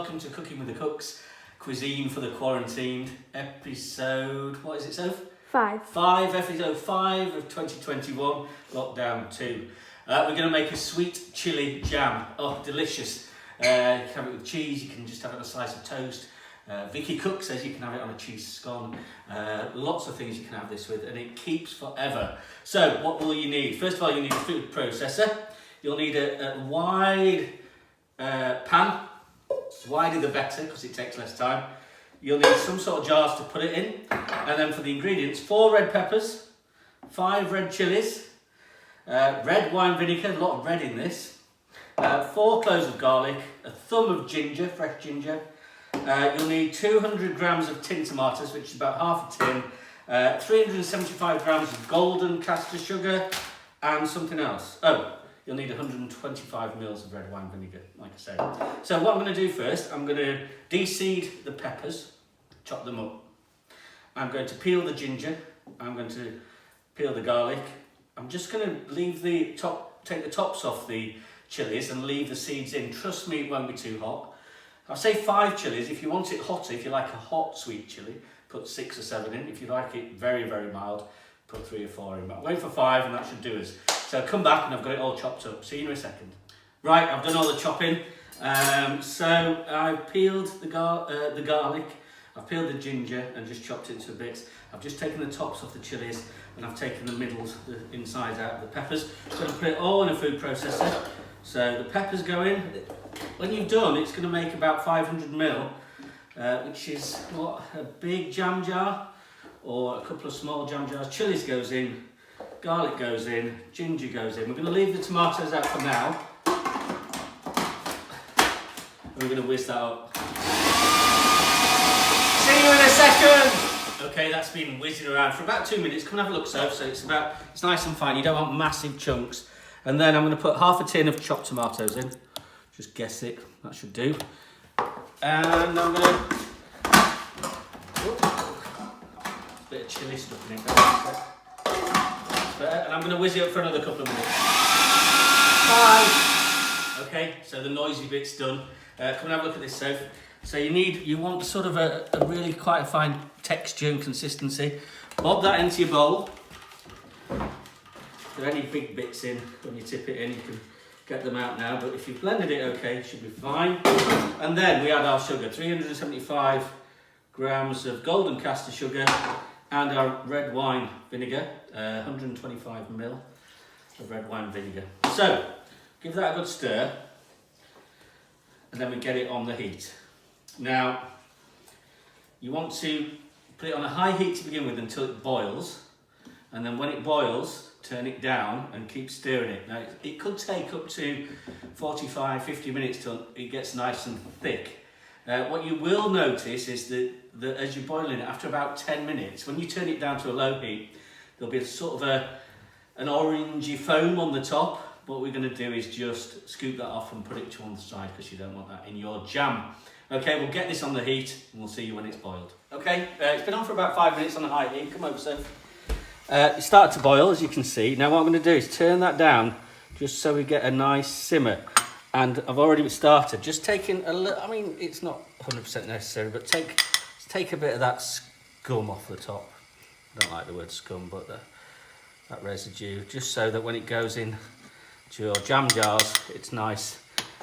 welcome to Cooking with the Cooks, Cuisine for the Quarantined, episode, what is it, Soph? 5. Episode 5 of 2021, lockdown 2. We're going to make a sweet chili jam. Oh, delicious. You can have it with cheese, you can just have it on a slice of toast. Vicky Cook says you can have it on a cheese scone. Lots of things you can have this with, and it keeps forever. So, what will you need? First of all, you need a food processor. You'll need a wide pan. The wider the better, because it takes less time. You'll need some sort of jars to put it in. And then for the ingredients, 4 red peppers, 5 red chilies, red wine vinegar, a lot of red in this, 4 cloves of garlic, a thumb of ginger, fresh ginger. You'll need 200 grams of tin tomatoes, which is about half a tin, 375 grams of golden caster sugar, and something else. Oh, you'll need 125 mils of red wine vinegar, like I said. So what I'm going to do first, I'm going to de-seed the peppers, chop them up. I'm going to peel the ginger. I'm going to peel the garlic. I'm just going to leave take the tops off the chilies and leave the seeds in. Trust me, it won't be too hot. I'll say 5 chilies. If you want it hotter, if you like a hot sweet chili, put 6 or 7 in. If you like it very, very mild, put 3 or 4 in. But wait for 5 and that should do us. So come back and I've got it all chopped up. See you in a second. Right, I've done all the chopping. So I've peeled the garlic, I've peeled the ginger and just chopped it into bits. I've just taken the tops off the chilies and I've taken the middles, the insides out of the peppers. So I'm going to put it all in a food processor. So the peppers go in. When you've done, it's going to make about 500 ml, which is what, a big jam jar or a couple of small jam jars. Chilies goes in. Garlic goes in, ginger goes in. We're going to leave the tomatoes out for now. And we're going to whiz that up. See you in a second! Okay, that's been whizzing around for about 2 minutes. Come and have a look, Soph. So it's nice and fine. You don't want massive chunks. And then I'm going to put half a tin of chopped tomatoes in. Just guess it. That should do. And I'm going to... bit of chilli stuff in it. And I'm going to whiz it up for another couple of minutes. 5. Okay, so the noisy bit's done. Come and have a look at this, Soph. So you want sort of a really quite a fine texture and consistency. Bob that into your bowl. If there are any big bits in, when you tip it in, you can get them out now. But if you've blended it okay, it should be fine. And then we add our sugar, 375 grams of golden caster sugar, and our red wine vinegar, 125 ml of red wine vinegar. So, give that a good stir, and then we get it on the heat. Now, you want to put it on a high heat to begin with until it boils, and then when it boils, turn it down and keep stirring it. Now, it could take up to 45, 50 minutes till it gets nice and thick. What you will notice is that as you're boiling it, after about 10 minutes, when you turn it down to a low heat, there'll be a sort of an orangey foam on the top. What we're going to do is just scoop that off and put it to one side because you don't want that in your jam. Okay, we'll get this on the heat and we'll see you when it's boiled. Okay, it's been on for about 5 minutes on the high heat. Come over, Soph. It started to boil, as you can see. Now what I'm going to do is turn that down just so we get a nice simmer. And I've already started, just taking a little, I mean, it's not 100% necessary, but take a bit of that scum off the top. I don't like the word scum, but that residue, just so that when it goes in to your jam jars, it's nice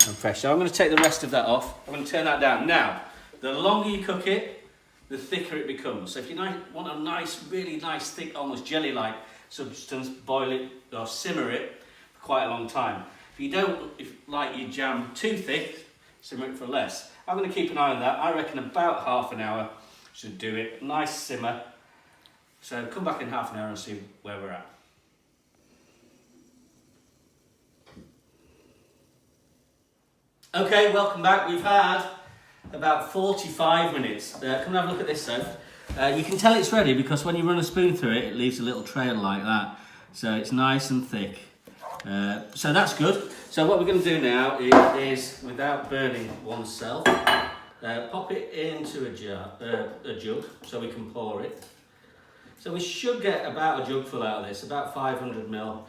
and fresh. So I'm going to take the rest of that off. I'm going to turn that down. Now, the longer you cook it, the thicker it becomes. So if you want a nice, really nice, thick, almost jelly-like substance, boil it or simmer it for quite a long time. If you don't like your jam too thick, simmer it for less. I'm going to keep an eye on that. I reckon about half an hour should do it. Nice simmer. So come back in half an hour and see where we're at. Okay, welcome back. We've had about 45 minutes. Come and have a look at this, Soph. You can tell it's ready because when you run a spoon through it, it leaves a little trail like that. So it's nice and thick. So that's good. So what we're going to do now is without burning oneself, pop it into a jug so we can pour it. So we should get about a jug full out of this, about 500 ml.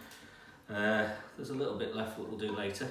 There's a little bit left, what we'll do later.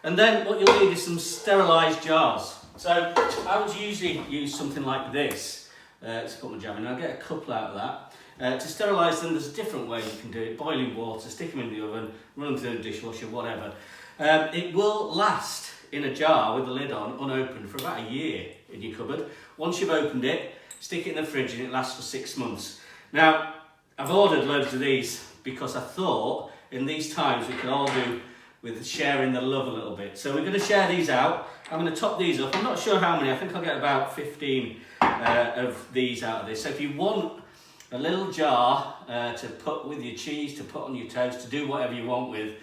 And then what you'll need is some sterilised jars. So I would usually use something like this. It's got my jam in. I'll get a couple out of that. To sterilise them, there's a different way you can do it. Boiling water, stick them in the oven, run them through the dishwasher, whatever. It will last in a jar with the lid on, unopened, for about a year in your cupboard. Once you've opened it, stick it in the fridge and it lasts for 6 months. Now, I've ordered loads of these because I thought in these times we can all do with sharing the love a little bit. So we're going to share these out. I'm going to top these up. I'm not sure how many. I think I'll get about 15 of these out of this. So if you want a little jar to put with your cheese, to put on your toast, to do whatever you want with,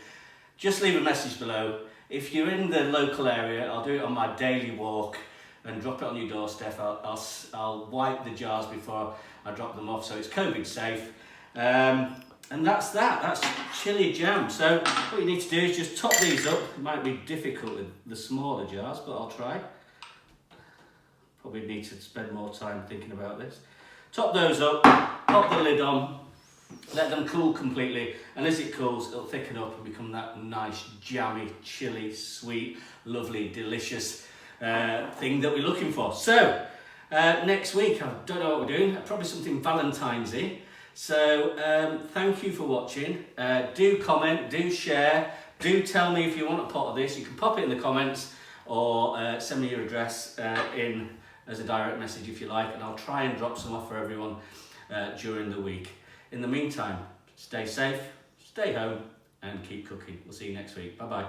just leave a message below. If you're in the local area, I'll do it on my daily walk and drop it on your doorstep. I'll wipe the jars before I drop them off, so it's COVID safe. And that's that. That's chili jam. So what you need to do is just top these up. It might be difficult with the smaller jars, but I'll try. Probably need to spend more time thinking about this. Top those up, pop the lid on, let them cool completely, and as it cools, it'll thicken up and become that nice, jammy, chilli, sweet, lovely, delicious thing that we're looking for. So, next week, I don't know what we're doing, probably something Valentine's-y. So, thank you for watching. Do comment, do share, do tell me if you want a pot of this. You can pop it in the comments or send me your address in as a direct message if you like, and I'll try and drop some off for everyone during the week. In the meantime, stay safe, stay home, and keep cooking. We'll see you next week. Bye-bye.